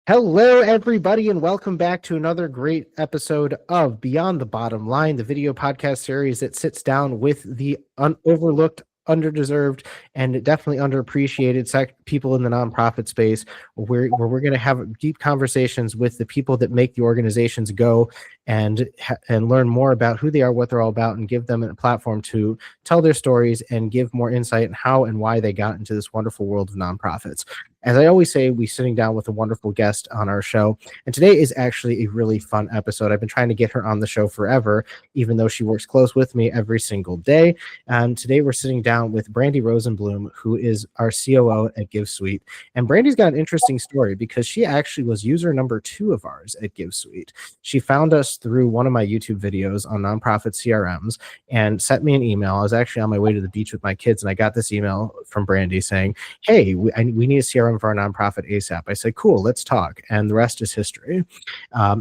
Hello, everybody, and welcome back to another great episode of Beyond the Bottom Line, the video podcast series that sits down with the overlooked, underdeserved, and definitely underappreciated people in the nonprofit space, where we're going to have deep conversations with the people that make the organizations go and learn more about who they are, what they're all about, and give them a platform to tell their stories and give more insight on how and why they got into this wonderful world of nonprofits. As I always say, we're sitting down with a wonderful guest on our show, and today is actually a really fun episode. I've been trying to get her on the show forever, even though she works close with me every single day. And today we're sitting down with Brandy Rosenblum, who is our COO at GiveSuite. And Brandy's got an interesting story because she actually was user number 2 of ours at GiveSuite. She found us through one of my YouTube videos on nonprofit CRMs and sent me an email. I was actually on my way to the beach with my kids, and I got this email from Brandy saying, "Hey, we need a CRM for our nonprofit ASAP." I said, "Cool, let's talk." And the rest is history.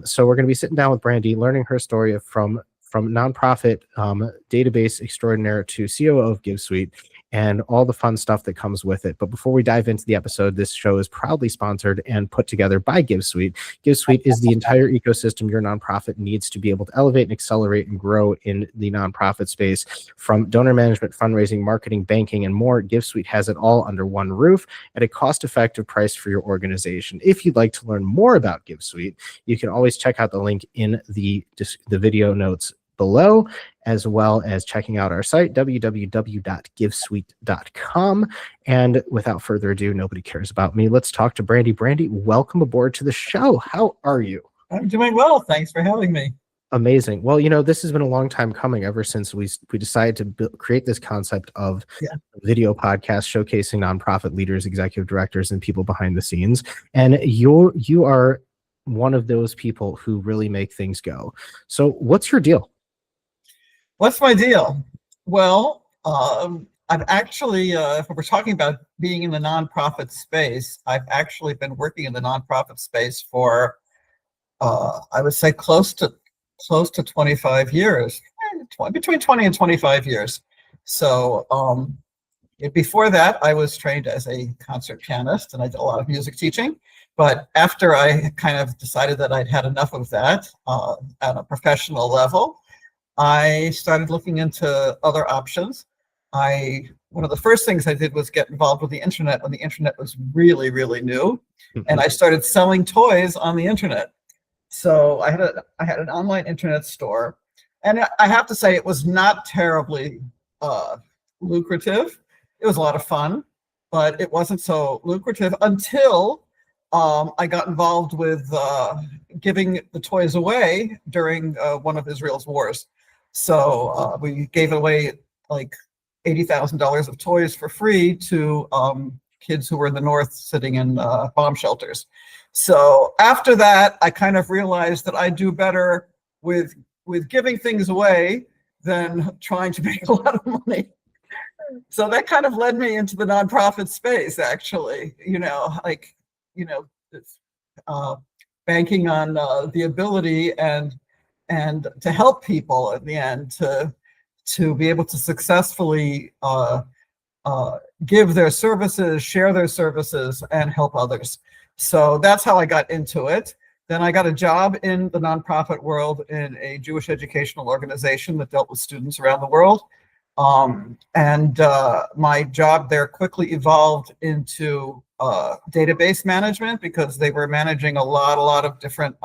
So we're going to be sitting down with Brandy, learning her story from nonprofit database extraordinaire to COO of GiveSuite and all the fun stuff that comes with it. But before we dive into the episode, this show is proudly sponsored and put together by GiveSuite. GiveSuite is the entire ecosystem your nonprofit needs to be able to elevate and accelerate and grow in the nonprofit space. From donor management, fundraising, marketing, banking, and more, GiveSuite has it all under one roof at a cost-effective price for your organization. If you'd like to learn more about GiveSuite, you can always check out the link in the video notes below, as well as checking out our site, www.givesuite.com. And without further ado, nobody cares about me. Let's talk to Brandy. Brandy, welcome aboard to the show. How are you? I'm doing well. Thanks for having me. Amazing. Well, this has been a long time coming ever since we decided to create this concept of video podcast showcasing nonprofit leaders, executive directors, and people behind the scenes. And you are one of those people who really make things go. So what's your deal? What's my deal? Well, I've actually, if we're talking about being in the nonprofit space, I've actually been working in the nonprofit space for, I would say, close to 25 years, between 20 and 25 years. So before that, I was trained as a concert pianist, and I did a lot of music teaching. But after I kind of decided that I'd had enough of that at a professional level, I started looking into other options. One of the first things I did was get involved with the internet when the internet was really, really new. And I started selling toys on the internet. So I had an online internet store, and I have to say it was not terribly lucrative. It was a lot of fun, but it wasn't so lucrative until I got involved with giving the toys away during one of Israel's wars. So we gave away like $80,000 of toys for free to kids who were in the north sitting in bomb shelters. So after that, I kind of realized that I do better with giving things away than trying to make a lot of money. So that kind of led me into the nonprofit space, actually. Banking on the ability and to help people at the end to be able to successfully give their services, share their services, and help others. So that's how I got into it. Then I got a job in the nonprofit world in a Jewish educational organization that dealt with students around the world. My job there quickly evolved into database management because they were managing a lot of different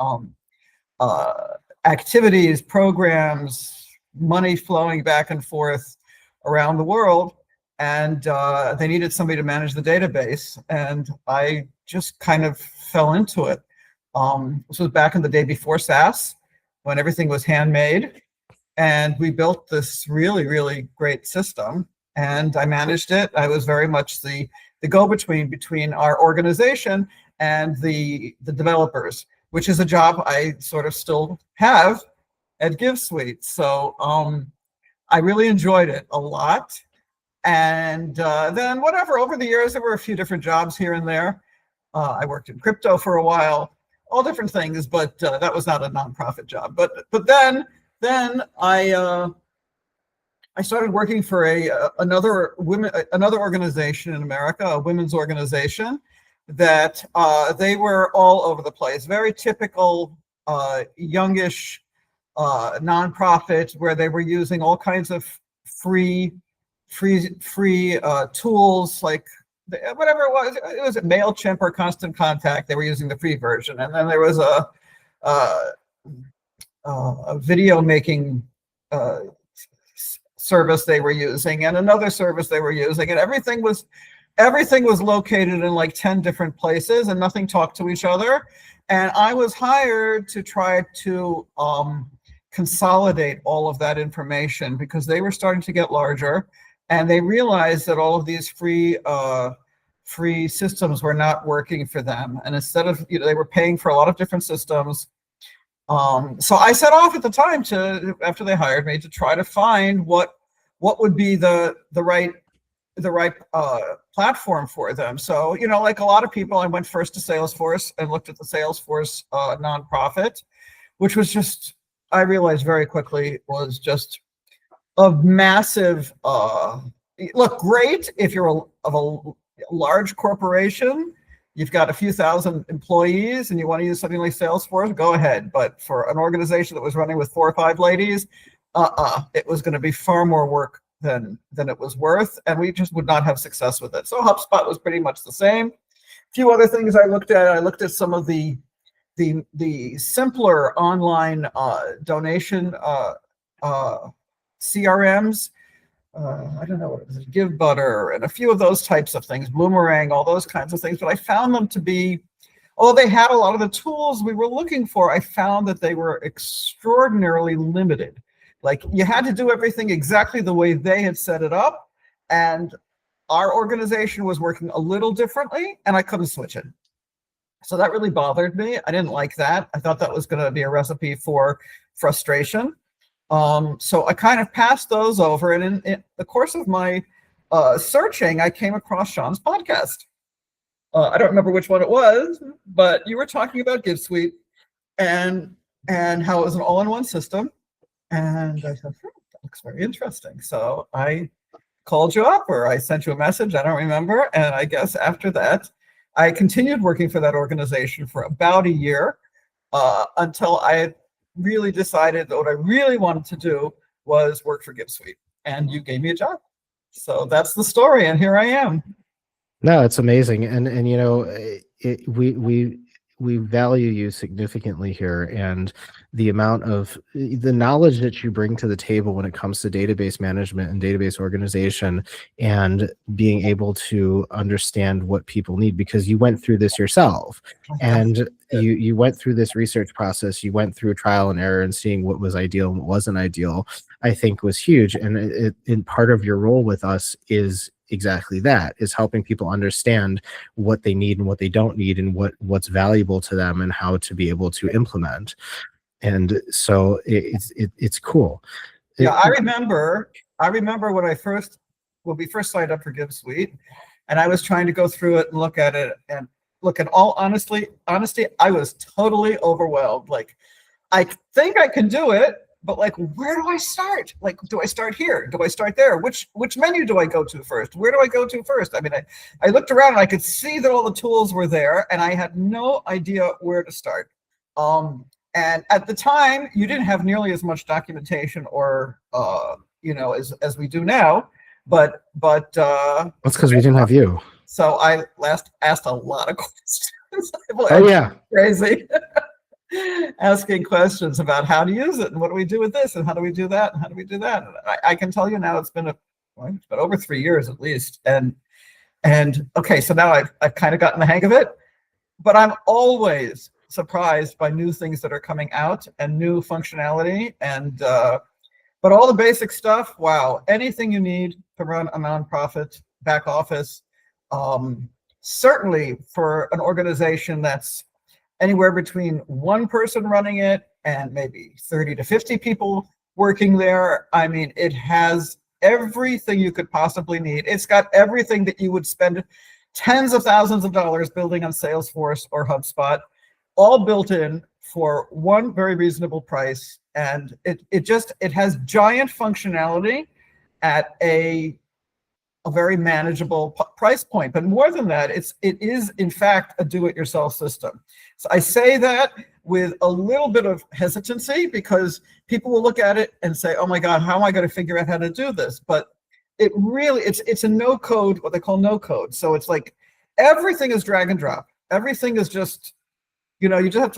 activities, programs, money flowing back and forth around the world. And they needed somebody to manage the database. And I just kind of fell into it. This was back in the day before SaaS, when everything was handmade. And we built this really, really great system. And I managed it. I was very much the go-between between our organization and the developers, which is a job I sort of still have at GiveSuite. So I really enjoyed it a lot. And then over the years, there were a few different jobs here and there. I worked in crypto for a while, all different things, but that was not a nonprofit job. But then I started working for another organization in America, a women's organization, that they were all over the place. Very typical youngish nonprofit where they were using all kinds of free tools like whatever it was MailChimp or Constant Contact. They were using the free version, and then there was a video making service they were using, and another service they were using, and everything was located in like 10 different places, and nothing talked to each other. And I was hired to try to consolidate all of that information because they were starting to get larger, and they realized that all of these free systems were not working for them. And instead of, they were paying for a lot of different systems. So I set off at the time after they hired me, to try to find what would be the right platform for them. So, like a lot of people, I went first to Salesforce and looked at the Salesforce nonprofit, which was just, I realized very quickly, was just a massive, look, great if you're of a large corporation, you've got a few thousand employees and you want to use something like Salesforce, go ahead. But for an organization that was running with 4 or 5 ladies, it was going to be far more work than it was worth, and we just would not have success with it. So HubSpot was pretty much the same. A few other things I looked at some of the simpler online donation CRMs. I don't know what it was, GiveButter, and a few of those types of things, Boomerang, all those kinds of things. But I found them to be, although they had a lot of the tools we were looking for, I found that they were extraordinarily limited. Like, you had to do everything exactly the way they had set it up, and our organization was working a little differently, and I couldn't switch it. So that really bothered me. I didn't like that. I thought that was going to be a recipe for frustration. So I kind of passed those over, and in the course of my searching, I came across Sean's podcast. I don't remember which one it was, but you were talking about GiveSuite and how it was an all-in-one system. And I said, that looks very interesting. So I called you up, or I sent you a message, I don't remember. And I guess after that, I continued working for that organization for about a year until I really decided that what I really wanted to do was work for GiveSuite. And you gave me a job. So that's the story, and here I am. No, it's amazing. And we value you significantly here, and the amount of the knowledge that you bring to the table when it comes to database management and database organization, and being able to understand what people need, because you went through this yourself, and you went through this research process, you went through trial and error and seeing what was ideal and what wasn't ideal, I think was huge. And in part of your role with us is exactly that, is helping people understand what they need and what they don't need, and what's valuable to them, and how to be able to implement. And so it's cool. Yeah, I remember when we first signed up for GiveSuite, and I was trying to go through it and look at it, and look, in all honesty, I was totally overwhelmed. Like, I think I can do it, but like, where do I start? Like, do I start here? Do I start there? Which menu do I go to first? Where do I go to first? I mean, I looked around and I could see that all the tools were there, and I had no idea where to start. And at the time, you didn't have nearly as much documentation or as we do now. But that's because we didn't have you. So I asked a lot of questions. Oh yeah, crazy. Asking questions about how to use it, and what do we do with this, and how do we do that, and how do we do that. And I can tell you now, it's been over 3 years at least. And okay, so now I've kind of gotten the hang of it, but I'm always surprised by new things that are coming out and new functionality. And but all the basic stuff, wow, anything you need to run a nonprofit back office, certainly for an organization that's anywhere between one person running it and maybe 30 to 50 people working there. I mean, it has everything you could possibly need. It's got everything that you would spend tens of thousands of dollars building on Salesforce or HubSpot, all built in for one very reasonable price. And it has giant functionality at a a very manageable price point. But more than that, it is in fact a do-it-yourself system. So I say that with a little bit of hesitancy, because people will look at it and say, oh my God, how am I going to figure out how to do this? But it really, it's a no code, what they call no code. So it's like everything is drag and drop. Everything is just, you just have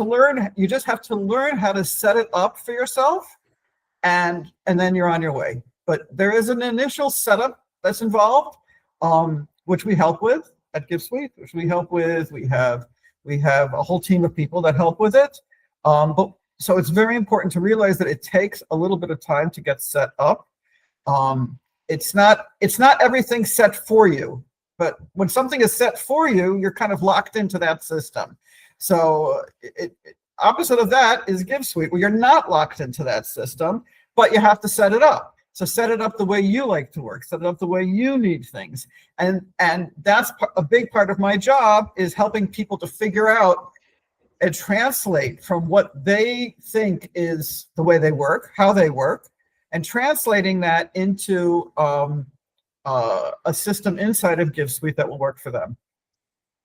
to learn how to set it up for yourself, and then you're on your way. But there is an initial setup that's involved, which we help with at GiveSuite, which we help with. We have a whole team of people that help with it. But so it's very important to realize that it takes a little bit of time to get set up. It's not everything set for you, but when something is set for you, you're kind of locked into that system. So opposite of that is GiveSuite, where you're not locked into that system, but you have to set it up. So set it up the way you like to work, set it up the way you need things. And that's a big part of my job, is helping people to figure out and translate from what they think is the way they work, how they work, and translating that into a system inside of GiveSuite that will work for them.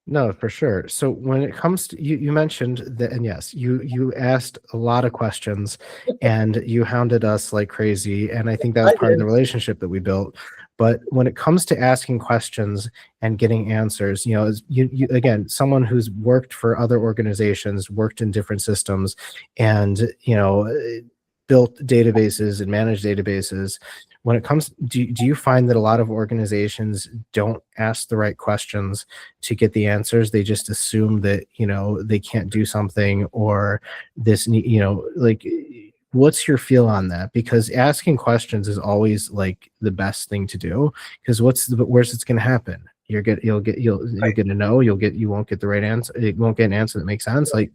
No, for sure. So when it comes to, you mentioned that, and yes, you asked a lot of questions and you hounded us like crazy. And I think that was part of the relationship that we built. But when it comes to asking questions and getting answers, as you again, someone who's worked for other organizations, worked in different systems, and built databases and managed databases. When it comes, do you find that a lot of organizations don't ask the right questions to get the answers? They just assume that, they can't do something, or this, like, what's your feel on that? Because asking questions is always like the best thing to do, because where's it's going to happen? You'll get a no, you won't get the right answer. You won't get an answer that makes sense. Like,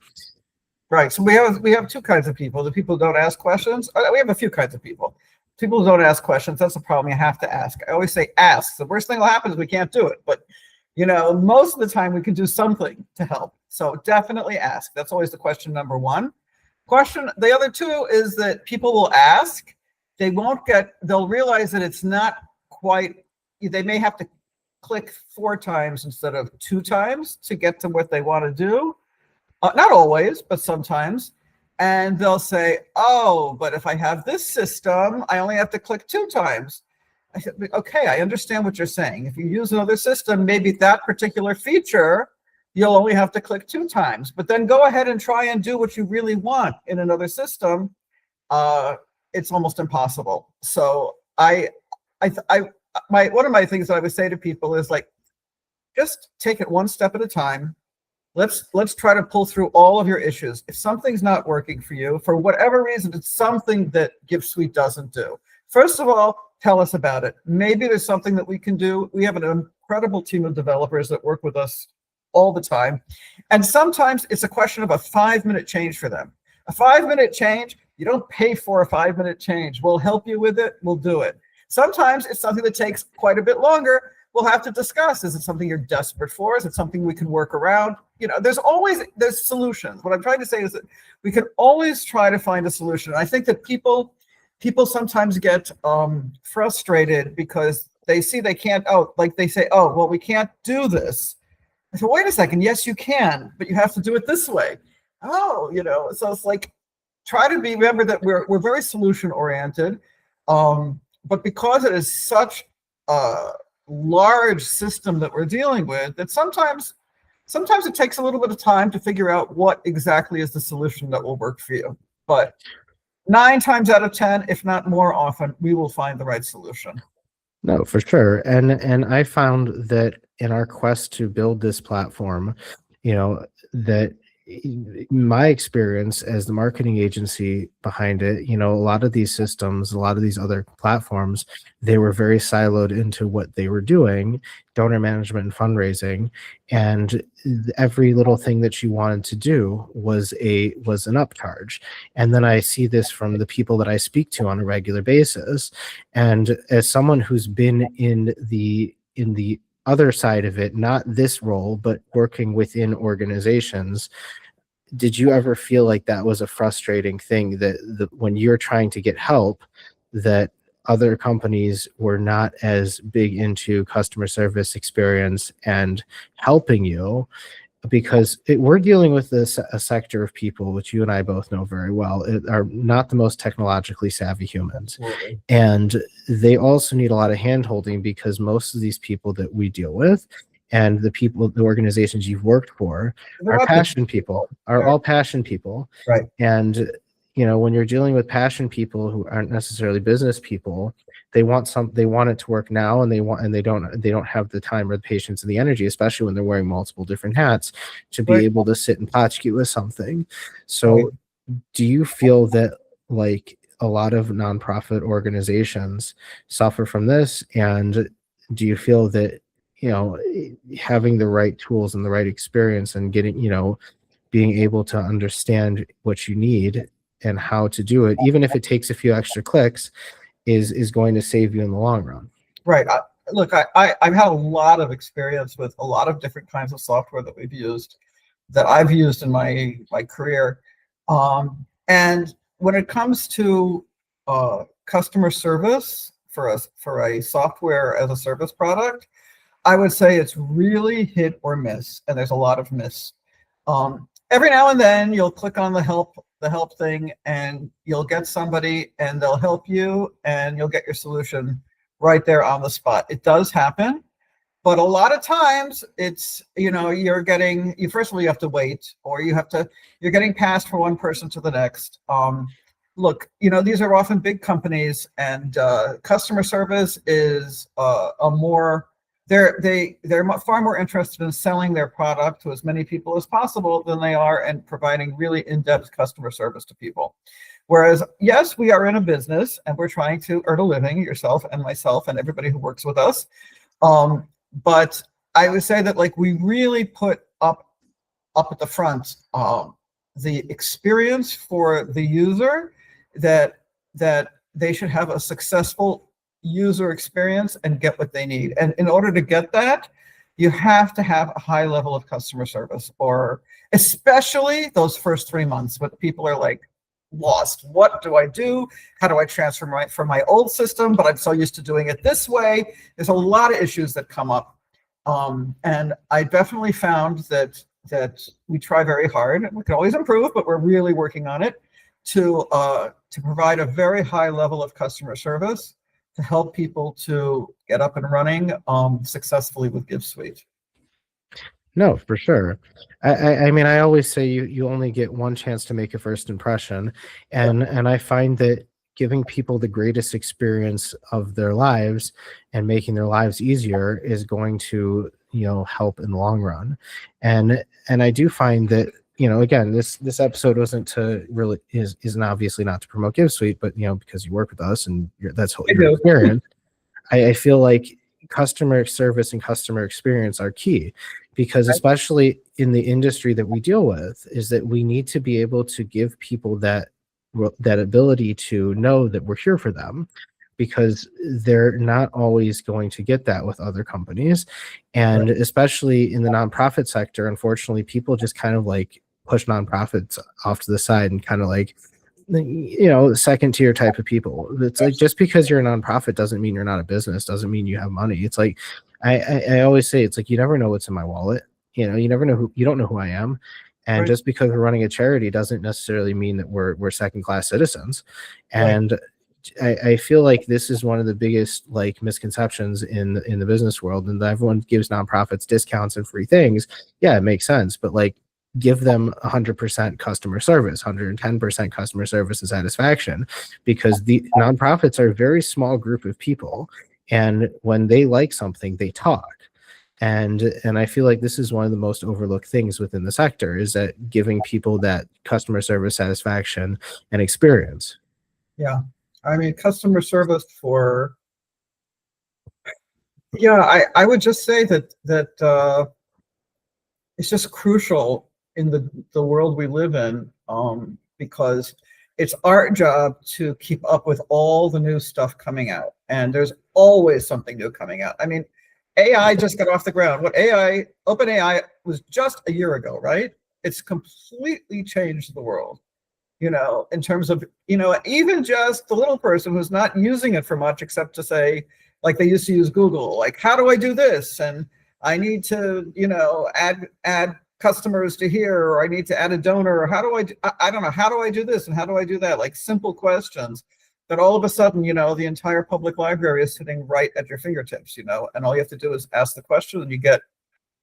right. So we have two kinds of people. The people who don't ask questions. We have a few kinds of people. People who don't ask questions, that's a problem. You have to ask. I always say ask. The worst thing that will happen is we can't do it. But, most of the time we can do something to help. So definitely ask. That's always the question number one. The other two is that people will ask. They'll realize that it's not quite, they may have to click 4 times instead of 2 times to get to what they want to do. Not always, but sometimes. And they'll say, oh, but if I have this system, I only have to click 2 times. I said, okay, I understand what you're saying. If you use another system, maybe that particular feature, you'll only have to click 2 times. But then go ahead and try and do what you really want in another system. It's almost impossible. So one of my things that I would say to people is, like, just take it one step at a time. Let's try to pull through all of your issues. If something's not working for you, for whatever reason, it's something that GiveSuite doesn't do. First of all, tell us about it. Maybe there's something that we can do. We have an incredible team of developers that work with us all the time. And sometimes it's a question of a 5-minute change for them. A 5-minute change, you don't pay for a 5-minute change. We'll help you with it. We'll do it. Sometimes it's something that takes quite a bit longer. We'll have to discuss, is it something you're desperate for? Is it something we can work around? There's solutions. What I'm trying to say is that we can always try to find a solution. I think that people sometimes get frustrated because they see they can't, they say, oh, well, we can't do this. I said, wait a second. Yes, you can, but you have to do it this way. Oh, so it's like, try to remember that we're very solution oriented. But because it is such a large system that we're dealing with, that sometimes it takes a little bit of time to figure out what exactly is the solution that will work for you. But 9 times out of 10, if not more often, we will find the right solution. No, for sure. And I found that in our quest to build this platform, that my experience as the marketing agency behind it, a lot of these systems, a lot of these other platforms, they were very siloed into what they were doing, donor management and fundraising, and every little thing that you wanted to do was an upcharge. And then I see this from the people that I speak to on a regular basis, and as someone who's been in the other side of it, not this role, but working within organizations, did you ever feel like that was a frustrating thing, that when you're trying to get help, that other companies were not as big into customer service experience and helping you, because we're dealing with a sector of people, which you and I both know very well, are not the most technologically savvy humans. Absolutely. And they also need a lot of hand holding, because most of these people that we deal with and the organizations you've worked for They're are not business passion people, are all passion people. Right. And, when you're dealing with passion people who aren't necessarily business people, they want it to work now, and they don't have the time or the patience and the energy, especially when they're wearing multiple different hats, to be Right. able to sit and potchkey with something. Right. So do you feel that, like, a lot of nonprofit organizations suffer from this? And do you feel that, having the right tools and the right experience and being able to understand what you need and how to do it, even if it takes a few extra clicks, is going to save you in the long run? Right. Look, I've had a lot of experience with a lot of different kinds of software that I've used in my career. And when it comes to customer service for a software as a service product, I would say it's really hit or miss, and there's a lot of miss. Every now and then you'll click on the help thing, and you'll get somebody and they'll help you, and you'll get your solution right there on the spot. It does happen, but a lot of times it's, first of all, you have to wait, or you're getting passed from one person to the next. Look, these are often big companies, and customer service is they're far more interested in selling their product to as many people as possible than they are in providing really in-depth customer service to people. Whereas, yes, we are in a business and we're trying to earn a living, yourself and myself and everybody who works with us. But I would say that, like, we really put up at the front the experience for the user, that they should have a successful user experience and get what they need. And in order to get that, you have to have a high level of customer service, or especially those first 3 months when people are like lost. What do I do? How do I transfer from my old system? But I'm so used to doing it this way. There's a lot of issues that come up. And I definitely found that we try very hard. We can always improve, but we're really working on it to provide a very high level of customer service to help people to get up and running successfully with GiveSuite. No, for sure. I mean, I always say you only get one chance to make a first impression, and I find that giving people the greatest experience of their lives and making their lives easier is going to, help in the long run. And I do find that, again, this episode wasn't to really isn't obviously not to promote GiveSuite, but because you work with us and that's your experience. I feel like customer service and customer experience are key, because especially in the industry that we deal with, is that we need to be able to give people that ability to know that we're here for them, because they're not always going to get that with other companies. And especially in the nonprofit sector, unfortunately, people just kind of like push nonprofits off to the side and kind of like, second tier type of people. It's like, just because you're a nonprofit doesn't mean you're not a business, doesn't mean you have money. It's like, I always say, it's like, you never know what's in my wallet. You never know you don't know who I am. And just because we're running a charity doesn't necessarily mean that we're second class citizens. And I feel like this is one of the biggest like misconceptions in the business world, and that everyone gives nonprofits discounts and free things. Yeah, it makes sense, but like, give them 100% customer service, 110% customer service and satisfaction, because the nonprofits are a very small group of people, and when they like something, they talk. And I feel like this is one of the most overlooked things within the sector, is that giving people that customer service satisfaction and experience. Yeah, I mean, customer service I would just say that it's just crucial in the world we live in, because it's our job to keep up with all the new stuff coming out, and there's always something new coming out. I mean, AI just got off the ground. OpenAI was just a year ago, right? It's completely changed the world. in terms of, even just the little person who's not using it for much except to say, like they used to use Google, like, how do I do this? And I need to, add customers to here, or I need to add a donor, or how do I don't know, how do I do this? And how do I do that? Like simple questions that all of a sudden, the entire public library is sitting right at your fingertips, and all you have to do is ask the question and you get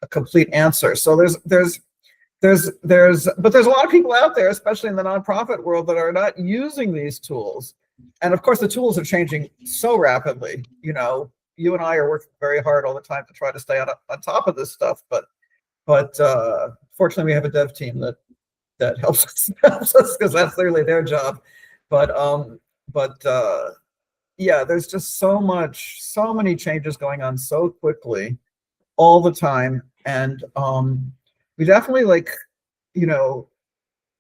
a complete answer. So but there's a lot of people out there, especially in the nonprofit world, that are not using these tools. And of course, the tools are changing so rapidly. You and I are working very hard all the time to try to stay on top of this stuff. But fortunately, we have a dev team that helps us because that's clearly their job. But yeah, there's just so many changes going on so quickly all the time. And we definitely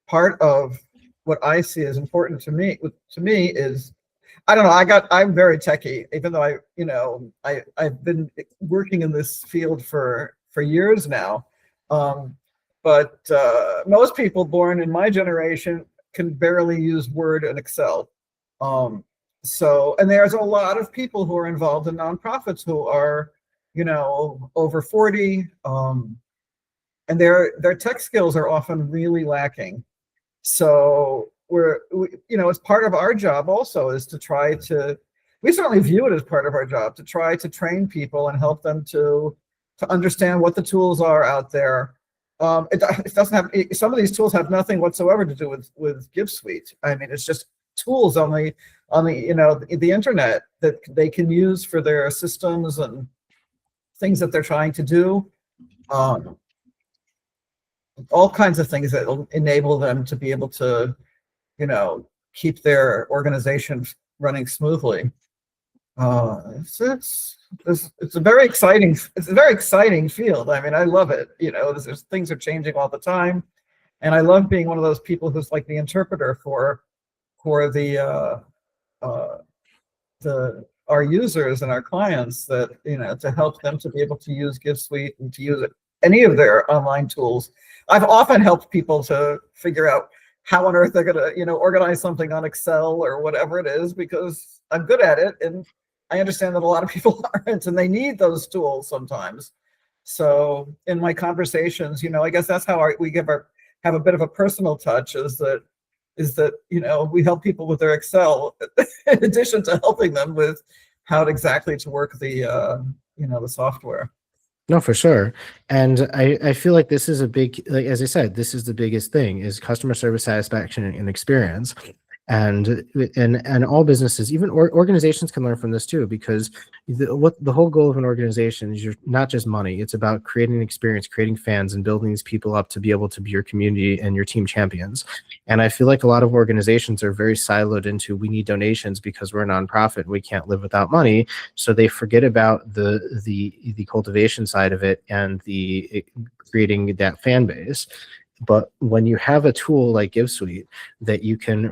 part of what I see as important to me is, I don't know, I'm very techie, even though I've been working in this field for years now. But most people born in my generation can barely use Word and Excel. And there's a lot of people who are involved in nonprofits who are, over 40, and their tech skills are often really lacking. So it's part of our job also is to try to, we certainly view it as part of our job to try to train people and help them to understand what the tools are out there. It doesn't have, some of these tools have nothing whatsoever to do with GiveSuite. I mean, it's just tools on the the internet that they can use for their systems and things that they're trying to do. All kinds of things that will enable them to be able to, keep their organization running smoothly. It's a very exciting field. I mean, I love it. Things are changing all the time, and I love being one of those people who's like the interpreter for our users and our clients, that to help them to be able to use GiveSuite and to use any of their online tools. I've often helped people to figure out how on earth they're going to organize something on Excel or whatever it is, because I'm good at it, and I understand that a lot of people aren't, and they need those tools sometimes. So in my conversations, I guess that's how we have a bit of a personal touch, is that we help people with their Excel in addition to helping them with how exactly to work the the software. No, for sure. And I feel like this is a big, like, as I said, this is the biggest thing, is customer service satisfaction and experience. And all businesses, even organizations, can learn from this too, because the whole goal of an organization is not just money. It's about creating an experience, creating fans, and building these people up to be able to be your community and your team champions. And I feel like a lot of organizations are very siloed into, we need donations because we're a nonprofit, we can't live without money. So they forget about the cultivation side of it and the creating that fan base. But when you have a tool like GiveSuite that you can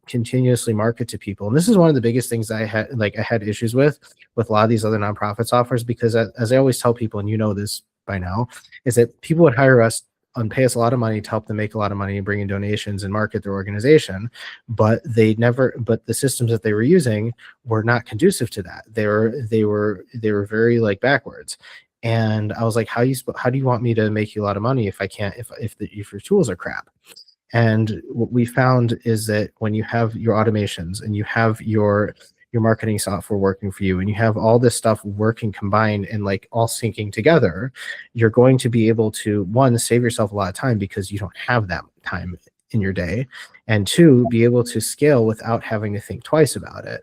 continuously market to people, and this is one of the biggest things I had issues with a lot of these other nonprofit softwares, because as I always tell people, and this by now, is that people would hire us and pay us a lot of money to help them make a lot of money and bring in donations and market their organization, but the systems that they were using were not conducive to that. They were very backwards. And I was like, how do you want me to make you a lot of money if I can't, if your tools are crap? And what we found is that when you have your automations and you have your marketing software working for you, and you have all this stuff working combined and all syncing together, you're going to be able to, one, save yourself a lot of time because you don't have that time in your day, and two, be able to scale without having to think twice about it.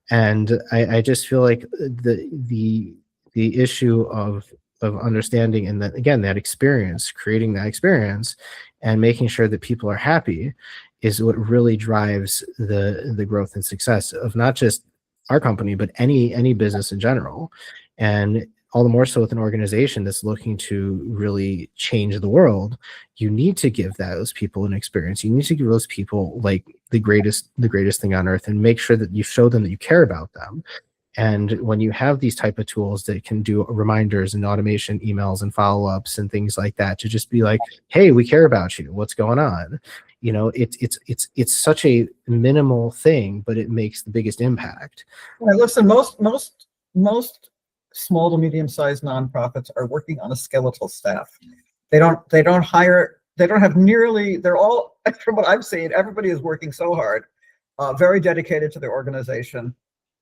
And I just feel like the issue of understanding, and that, again, that experience, creating that experience and making sure that people are happy, is what really drives the growth and success of not just our company, but any business in general. And all the more so with an organization that's looking to really change the world, you need to give those people an experience. You need to give those people the greatest thing on earth, and make sure that you show them that you care about them. And when you have these type of tools that can do reminders and automation emails and follow-ups and things like that, to just be like, hey, we care about you, what's going on? it's such a minimal thing, but it makes the biggest impact. Yeah, listen, most small to medium-sized nonprofits are working on a skeletal staff. They don't hire. They don't have nearly. They're all, from what I've seen, everybody is working so hard, very dedicated to their organization,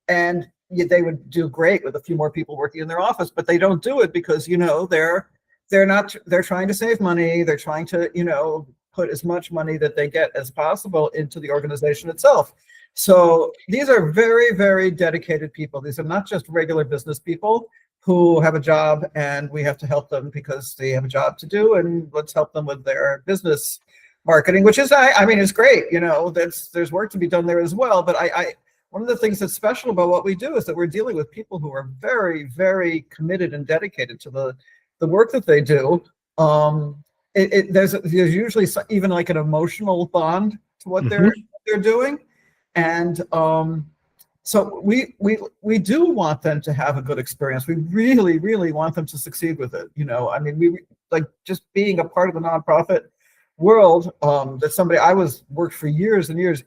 and they would do great with a few more people working in their office, but they don't do it because they're trying to save money. They're trying to put as much money that they get as possible into the organization itself. So these are very, very dedicated people. These are not just regular business people who have a job and we have to help them because they have a job to do, and let's help them with their business marketing, which is, I mean, it's great. There's work to be done there as well. But one of the things that's special about what we do is that we're dealing with people who are very, very committed and dedicated to the work that they do. There's usually even like an emotional bond to what they're doing. And so we do want them to have a good experience. We really, really want them to succeed with it. I mean, we like just being a part of the nonprofit world. I worked for years and years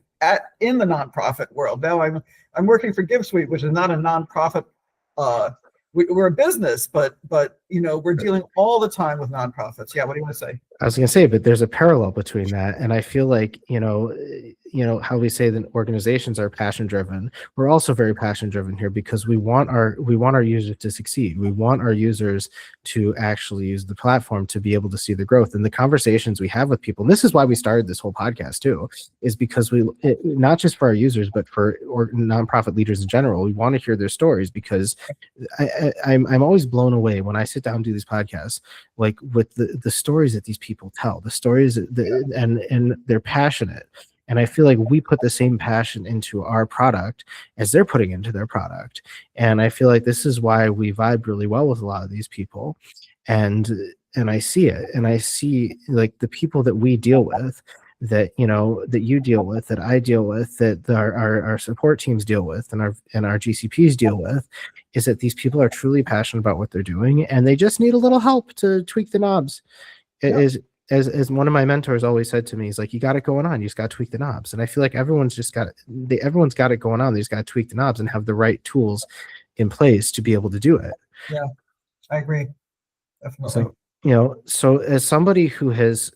in the nonprofit world. Now I'm working for GiveSuite, which is not a nonprofit. We're a business, but we're dealing all the time with nonprofits. Yeah, what do you want to say? I was going to say, but there's a parallel between that, and I feel like how we say that organizations are passion driven. We're also very passion driven here because we want our users to succeed. We want our users to actually use the platform to be able to see the growth. And the conversations we have with people, and this is why we started this whole podcast too, is because not just for our users, but for nonprofit leaders in general, we want to hear their stories, because I'm always blown away when I sit down and do these podcasts, like with the stories that these people tell, the stories and they're passionate. And I feel like we put the same passion into our product as they're putting into their product. And I feel like this is why we vibe really well with a lot of these people. And I see it. And I see like the people that we deal with, that you deal with, that I deal with, that our support teams deal with, and our GCPs deal with, is that these people are truly passionate about what they're doing, and they just need a little help to tweak the knobs. Yeah. As one of my mentors always said to me, he's like, you got it going on, you just got to tweak the knobs. And I feel like everyone's got it going on. They just got to tweak the knobs and have the right tools in place to be able to do it. Yeah, I agree. Definitely. So as somebody who has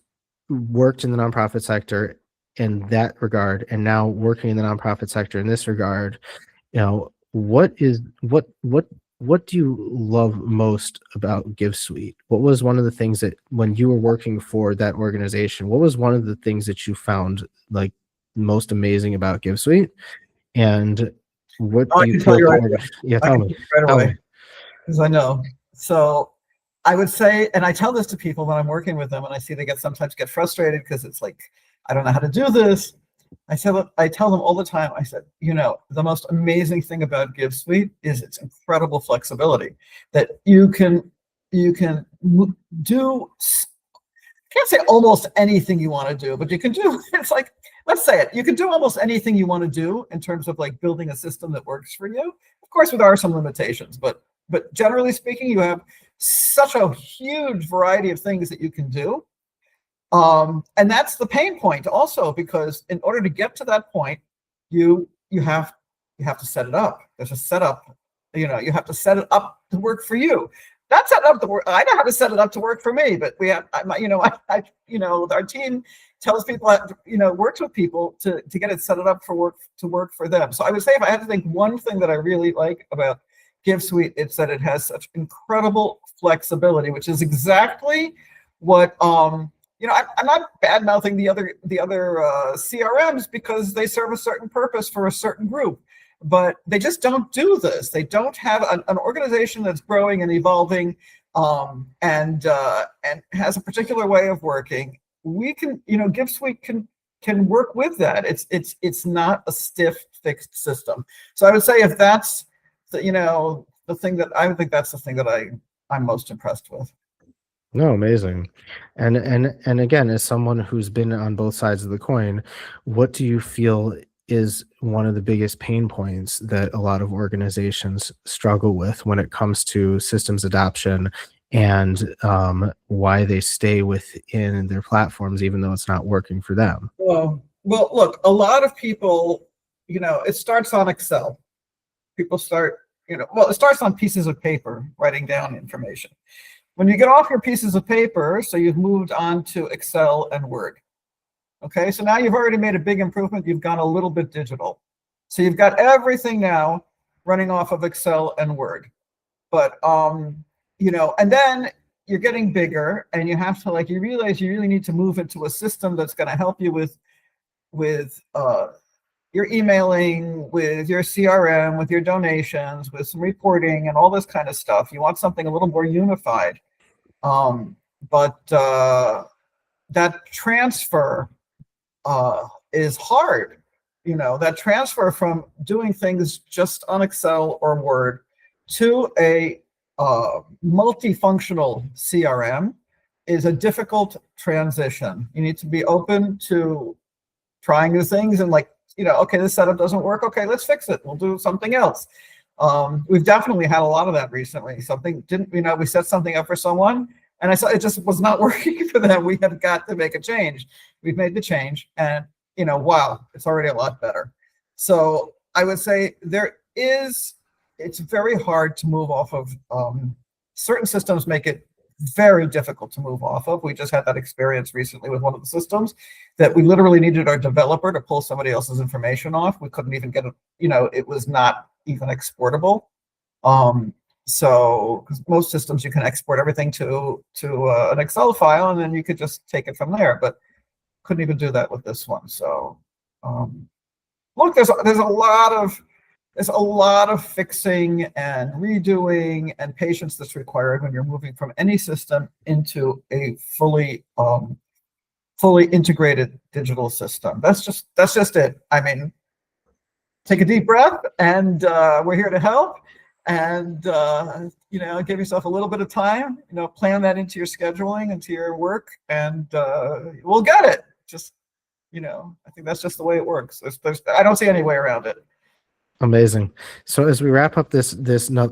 worked in the nonprofit sector in that regard, and now working in the nonprofit sector in this regard, what do you love most about GiveSuite? What was one of the things that, when you were working for that organization, what was one of the things that you found like most amazing about GiveSuite? And what do you feel? Yeah, tell me right away, because I know. So I would say, and I tell this to people when I'm working with them, and I see they sometimes get frustrated because it's like, I don't know how to do this. I tell them all the time, I said, the most amazing thing about GiveSuite is its incredible flexibility, that you can do, I can't say almost anything you want to do, but you can do, it's like, let's say it, you can do almost anything you want to do in terms of like building a system that works for you. Of course, there are some limitations, but generally speaking, you have such a huge variety of things that you can do. And that's the pain point also, because in order to get to that point, you have to set it up. There's a setup, you have to set it up to work for you. Not set it up to work. I know how to set it up to work for me, but we have, our team tells people, works with people to get it set it up to work for them. So I would say, if I had to think one thing that I really like about GiveSuite, it's that it has such incredible flexibility, which is exactly what, I'm not bad mouthing the other CRMs because they serve a certain purpose for a certain group, but they just don't do this. They don't have an organization that's growing and evolving, and has a particular way of working. We can, GiveSuite can work with that. It's not a stiff, fixed system. So I would say, if that's the thing that I would think, that's the thing that I'm most impressed with. No, amazing. And again, as someone who's been on both sides of the coin, what do you feel is one of the biggest pain points that a lot of organizations struggle with when it comes to systems adoption and why they stay within their platforms even though it's not working for them. Well, look, a lot of people, it starts on Excel. People start, it starts on pieces of paper, writing down information. When you get off your pieces of paper, so you've moved on to Excel and Word. Okay, so now you've already made a big improvement. You've gone a little bit digital. So you've got everything now running off of Excel and Word. But, and then you're getting bigger and you have to, you realize you really need to move into a system that's going to help you with your emailing, with your CRM, with your donations, with some reporting and all this kind of stuff. You want something a little more unified. But that transfer is hard. That transfer from doing things just on Excel or Word to a multifunctional CRM is a difficult transition. You need to be open to trying new things and okay, this setup doesn't work. Okay, let's fix it. We'll do something else. We've definitely had a lot of that recently. Something didn't, we set something up for someone and I saw it just was not working for them. We have got to make a change. We've made the change and, wow, it's already a lot better. So I would say it's very hard to move off of, certain systems make it very difficult to move off of. We just had that experience recently with one of the systems that we literally needed our developer to pull somebody else's information off. We couldn't even get it, it was not even exportable. So because most systems you can export everything to an Excel file and then you could just take it from there, but couldn't even do that with this one. So look, there's a lot of fixing and redoing and patience that's required when you're moving from any system into a fully integrated digital system. That's just it. I mean, take a deep breath, and we're here to help. And give yourself a little bit of time. Plan that into your scheduling, into your work, and we'll get it. Just I think that's just the way it works. I don't see any way around it. Amazing. So as we wrap up this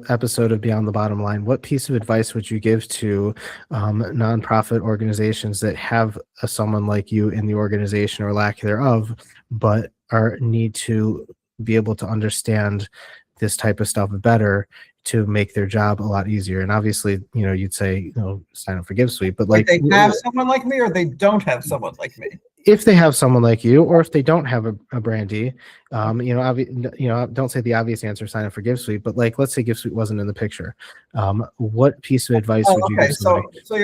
episode of Beyond the Bottom Line, what piece of advice would you give to nonprofit organizations that have someone like you in the organization or lack thereof, but need to be able to understand this type of stuff better to make their job a lot easier? And obviously, you'd say, sign up for GiveSuite, but they have someone like me or they don't have someone like me. If they have someone like you, or if they don't have a Brandy, don't say the obvious answer, sign up for GiveSuite, but let's say GiveSuite wasn't in the picture. What piece of advice would you give somebody? So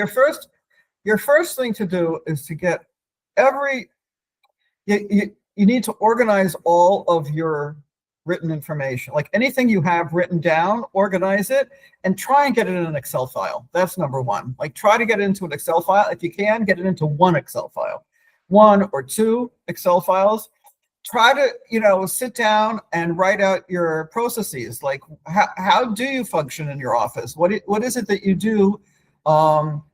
your first thing to do is to get you need to organize all of your written information. Like anything you have written down, organize it and try and get it in an Excel file. That's number one. Try to get it into an Excel file. If you can, get it into one Excel file. 1 or 2 Excel files. Try to, sit down and write out your processes. How do you function in your office? What is it that you do from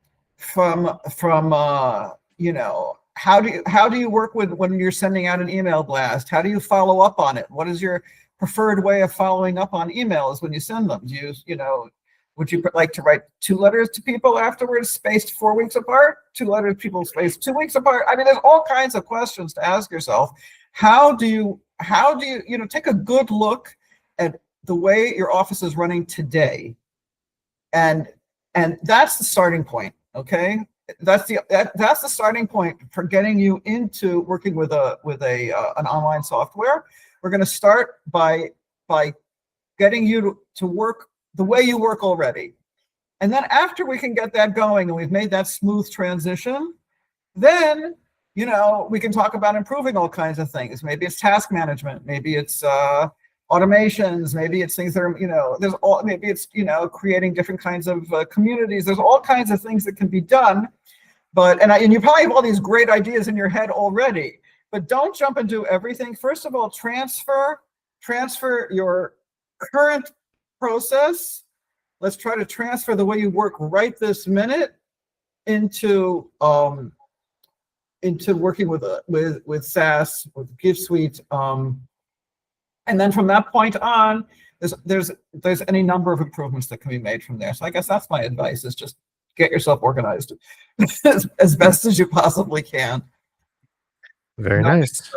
how do you work with when you're sending out an email blast? How do you follow up on it? What is your preferred way of following up on emails when you send them? Do you, would you like to write 2 letters to people afterwards, spaced 4 weeks apart? 2 letters to people spaced 2 weeks apart? I mean, there's all kinds of questions to ask yourself. How do you take a good look at the way your office is running today, and that's the starting point. Okay, that's the starting point for getting you into working with an online software. We're going to start by getting you to work the way you work already. And then after we can get that going and we've made that smooth transition, then, we can talk about improving all kinds of things. Maybe it's task management, maybe it's automations, maybe it's things that are, maybe it's, creating different kinds of communities. There's all kinds of things that can be done. And you probably have all these great ideas in your head already, but don't jump and do everything. First of all, transfer your current process. Let's try to transfer the way you work right this minute into working with SaaS, with GiveSuite, and then from that point on, there's any number of improvements that can be made from there. So I guess that's my advice: is just get yourself organized as best as you possibly can. Very nice.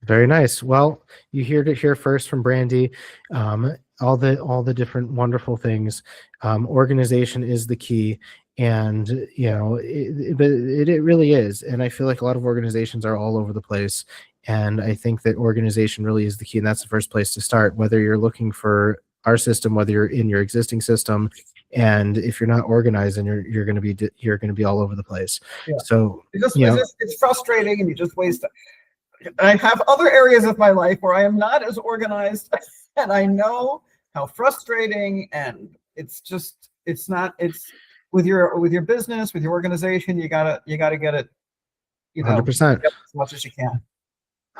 Very nice. Well, you heard it here first from Brandy. All the different wonderful things. Organization is the key, and it really is. And I feel like a lot of organizations are all over the place. And I think that organization really is the key, and that's the first place to start. Whether you're looking for our system, whether you're in your existing system, and if you're not organized, and you're going to be all over the place. Yeah. So it's frustrating, and you just waste. I have other areas of my life where I am not as organized, and I know how frustrating, and it's with your business, with your organization, you gotta get it, 100%. as much as you can.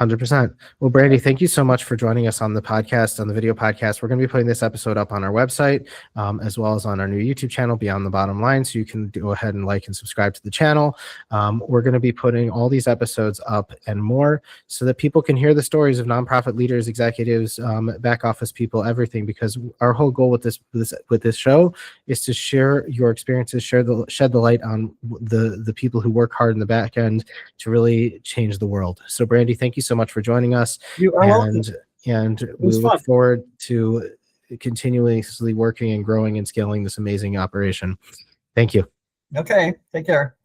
100%. Well, Brandy, thank you so much for joining us on the podcast, on the video podcast. We're going to be putting this episode up on our website, as well as on our new YouTube channel, Beyond the Bottom Line. So you can go ahead and like and subscribe to the channel. We're going to be putting all these episodes up and more so that people can hear the stories of nonprofit leaders, executives, back office people, everything, because our whole goal with this show is to share your experiences, shed the light on the people who work hard in the back end to really change the world. So Brandy, thank you so much for joining us. You are welcome. And we look forward to continuously working and growing and scaling this amazing operation. Thank you. Okay, take care.